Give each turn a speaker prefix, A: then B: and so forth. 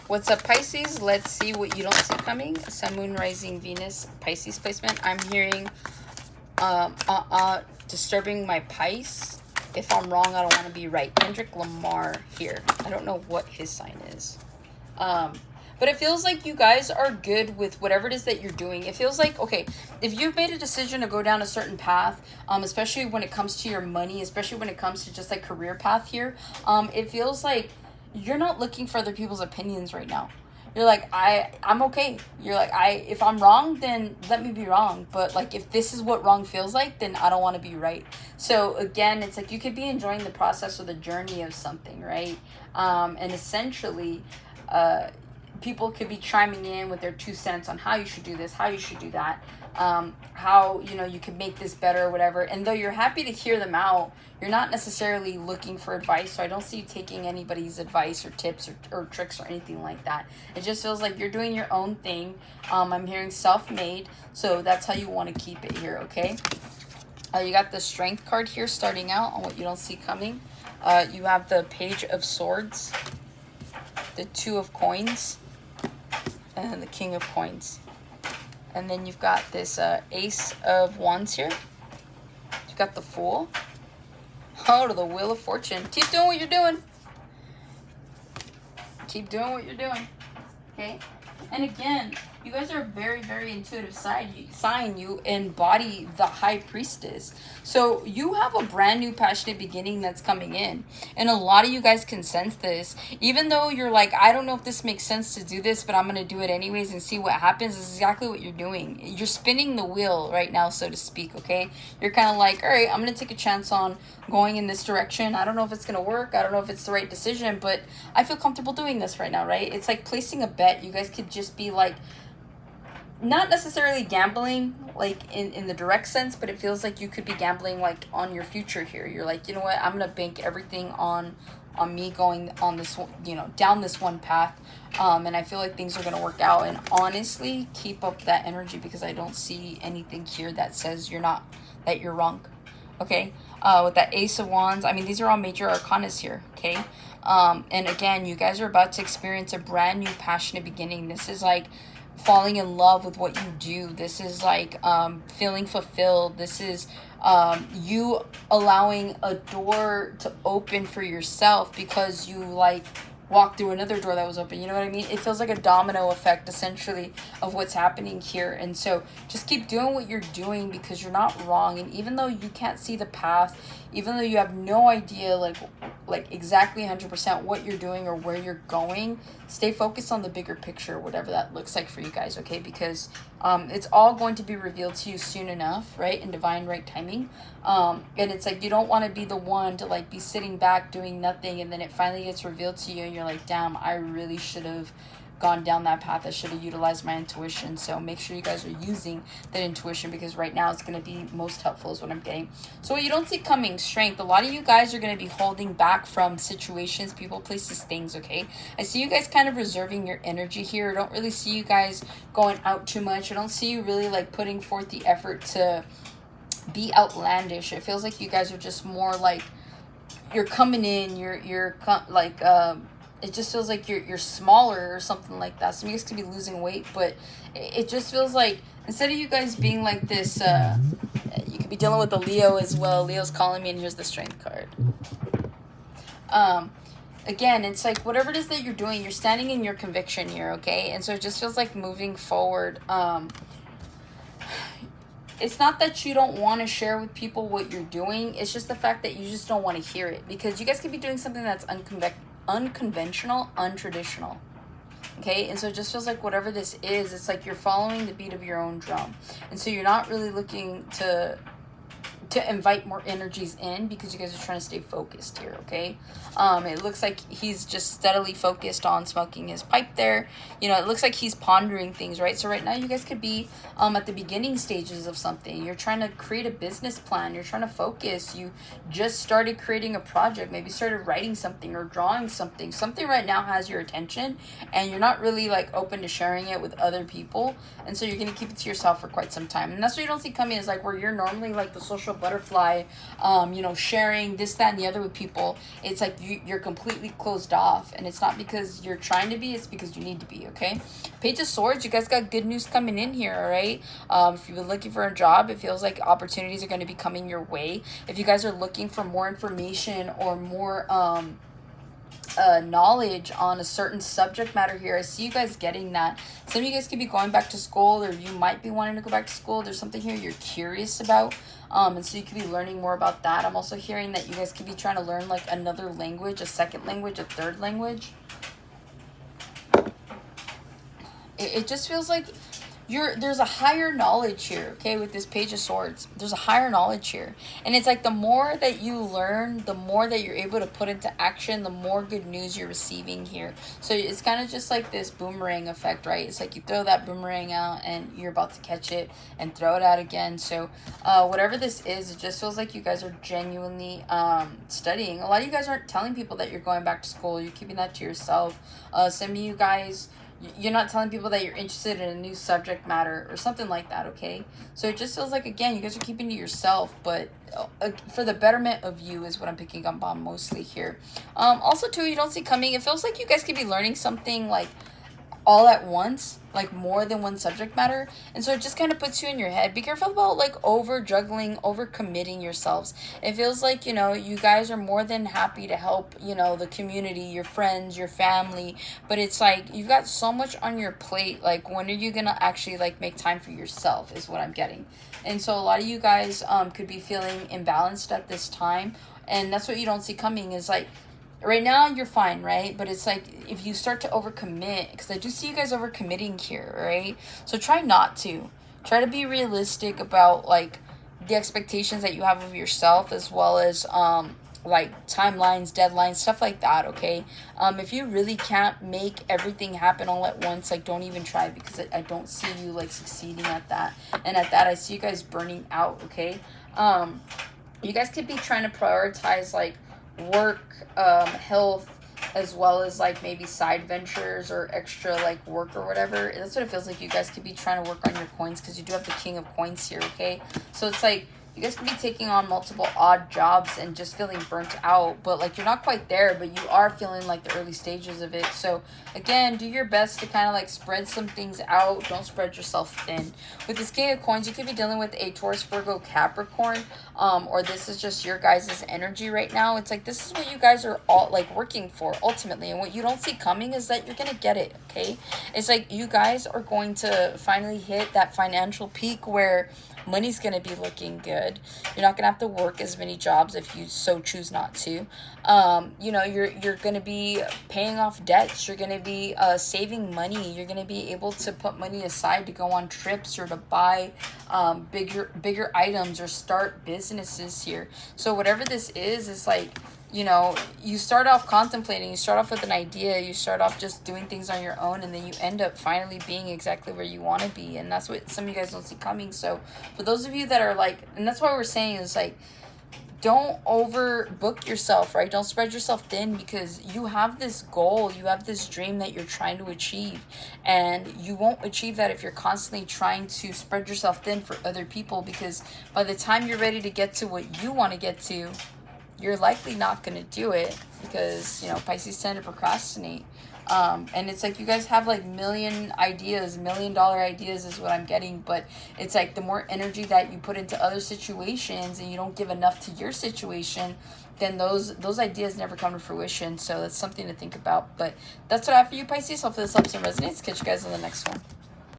A: What's up, Pisces? Let's see what you don't see coming. Sun, Moon, Rising, Venus, Pisces placement. I'm hearing disturbing my Pisces. If I'm wrong, I don't want to be right. Kendrick Lamar here. I don't know what his sign is. But it feels like you guys are good with whatever it is that you're doing. It feels like, okay, if you've made a decision to go down a certain path, especially when it comes to your money, especially when it comes to just like career path here, it feels like you're not looking for other people's opinions right now. You're like, I'm okay. You're like, if I'm wrong, then let me be wrong. But like, if this is what wrong feels like, then I don't want to be right. So again, it's like you could be enjoying the process or the journey of something, right? And essentially, people could be chiming in with their 2 cents on how you should do this, how you should do that, how, you know, you could make this better or whatever. And though you're happy to hear them out, you're not necessarily looking for advice. So I don't see you taking anybody's advice or tips or tricks or anything like that. It just feels like you're doing your own thing. I'm hearing self-made. So that's how you want to keep it here, okay? You got the Strength card here starting out on what you don't see coming. You have the Page of Swords, the Two of Coins, and the King of Coins. And then you've got this Ace of Wands here. You've got the Fool. Oh, to the Wheel of Fortune. Keep doing what you're doing. Keep doing what you're doing. Okay? And again, you guys are a very, very intuitive sign. You embody the High Priestess. So you have a brand new passionate beginning that's coming in. And a lot of you guys can sense this. Even though you're like, I don't know if this makes sense to do this, but I'm going to do it anyways and see what happens. This is exactly what you're doing. You're spinning the wheel right now, so to speak, okay? You're kind of like, all right, I'm going to take a chance on going in this direction. I don't know if it's going to work. I don't know if it's the right decision, but I feel comfortable doing this right now, right? It's like placing a bet. You guys could just be like, not necessarily gambling like in the direct sense, but it feels like you could be gambling like on your future here. You're like, you know what, I'm gonna bank everything on me going on this, you know, down this one path, and I feel like things are gonna work out. And honestly, keep up that energy, because I don't see anything here that says that you're wrong. Okay, with that Ace of Wands, I mean, these are all major arcanas here, okay? And again, you guys are about to experience a brand new passionate beginning. This is like falling in love with what you do. This is like feeling fulfilled. This is you allowing a door to open for yourself because you like walk through another door that was open. You know what I mean? It feels like a domino effect, essentially, of what's happening here. And so just keep doing what you're doing, because you're not wrong. And even though you can't see the path, even though you have no idea like exactly 100% what you're doing or where you're going, stay focused on the bigger picture, whatever that looks like for you guys, okay? Because it's all going to be revealed to you soon enough, right? In divine right timing. And it's like, you don't want to be the one to like be sitting back doing nothing, and then it finally gets revealed to you and you're like, damn, I really should have gone down that path. I should have utilized my intuition. So make sure you guys are using that intuition, because right now it's going to be most helpful is what I'm getting. So what you don't see coming, Strength. A lot of you guys are going to be holding back from situations, people, places, things, okay? I see you guys kind of reserving your energy here. I don't really see you guys going out too much. I don't see you really like putting forth the effort to be outlandish. It feels like you guys are just more like, you're coming in, it just feels like you're smaller or something like that. Some of you guys could be losing weight, but it just feels like instead of you guys being like this, you could be dealing with a Leo as well. Leo's calling me, and here's the Strength card. Again, it's like whatever it is that you're doing, you're standing in your conviction here, okay? And so it just feels like moving forward. It's not that you don't want to share with people what you're doing. It's just the fact that you just don't want to hear it, because you guys could be doing something that's unconventional, untraditional. Okay, and so it just feels like whatever this is, it's like you're following the beat of your own drum. And so you're not really looking to invite more energies in, because you guys are trying to stay focused here, okay? It looks like he's just steadily focused on smoking his pipe there. You know, it looks like he's pondering things, right? So right now you guys could be at the beginning stages of something. You're trying to create a business plan. You're trying to focus. You just started creating a project, maybe started writing something or drawing something. Something right now has your attention, and you're not really like open to sharing it with other people. And so you're going to keep it to yourself for quite some time. And that's what you don't see coming, is like where you're normally like the social butterfly, you know, sharing this, that, and the other with people. It's like you're completely closed off, and it's not because you're trying to be, it's because you need to be, okay? Page of Swords, you guys got good news coming in here, all right? If you've been looking for a job, it feels like opportunities are going to be coming your way. If you guys are looking for more information or more knowledge on a certain subject matter here, I see you guys getting that. Some of you guys could be going back to school, or you might be wanting to go back to school. There's something here you're curious about, and so you could be learning more about that. I'm also hearing that you guys could be trying to learn like another language, a second language, a third language. It just feels like there's a higher knowledge here, okay, with this Page of Swords. There's a higher knowledge here. And it's like the more that you learn, the more that you're able to put into action, the more good news you're receiving here. So it's kind of just like this boomerang effect, right? It's like you throw that boomerang out and you're about to catch it and throw it out again. So whatever this is, it just feels like you guys are genuinely studying. A lot of you guys aren't telling people that you're going back to school. You're keeping that to yourself. Some of you guys, you're not telling people that you're interested in a new subject matter or something like that, okay? So it just feels like, again, you guys are keeping to yourself, but for the betterment of you is what I'm picking up on mostly here. Also, too, you don't see coming. It feels like you guys could be learning something like all at once, like more than one subject matter, and so it just kind of puts you in your head. Be careful about like over juggling, over committing yourselves. It feels like, you know, you guys are more than happy to help, you know, the community, your friends, your family, but it's like you've got so much on your plate. Like, when are you gonna actually like make time for yourself is what I'm getting. And so a lot of you guys could be feeling imbalanced at this time, and that's what you don't see coming. Is like, right now you're fine, right? But it's like if you start to overcommit, because I do see you guys overcommitting here, right? So try not to. Try to be realistic about like the expectations that you have of yourself, as well as like timelines, deadlines, stuff like that, okay? If you really can't make everything happen all at once, like, don't even try, because I don't see you like succeeding at that. And at that, I see you guys burning out, okay? You guys could be trying to prioritize like work, health, as well as like maybe side ventures or extra like work or whatever. That's what it feels like. You guys could be trying to work on your coins, because you do have the King of Coins here, okay? So it's like you guys could be taking on multiple odd jobs and just feeling burnt out, but like you're not quite there, but you are feeling like the early stages of it. So again, do your best to kind of like spread some things out. Don't spread yourself thin. With this King of Coins, you could be dealing with a Taurus, Virgo, Capricorn, or this is just your guys' energy right now. It's like this is what you guys are all like working for ultimately, and what you don't see coming is that you're gonna get it, okay? It's like you guys are going to finally hit that financial peak where money's going to be looking good. You're not going to have to work as many jobs if you so choose not to. You know, you're going to be paying off debts. You're going to be saving money. You're going to be able to put money aside to go on trips or to buy bigger items or start businesses here. So whatever this is like, you know, you start off contemplating, you start off with an idea, you start off just doing things on your own, and then you end up finally being exactly where you want to be. And that's what some of you guys don't see coming. So for those of you that are like, and that's why we're saying is like, don't overbook yourself, right? Don't spread yourself thin, because you have this goal, you have this dream that you're trying to achieve, and you won't achieve that if you're constantly trying to spread yourself thin for other people, because by the time you're ready to get to what you want to get to, you're likely not going to do it, because, you know, Pisces tend to procrastinate. And it's like you guys have like $1 million ideas is what I'm getting. But it's like the more energy that you put into other situations and you don't give enough to your situation, then those ideas never come to fruition. So that's something to think about. But that's what I have for you, Pisces. Hopefully this helps and resonates. Catch you guys in the next one.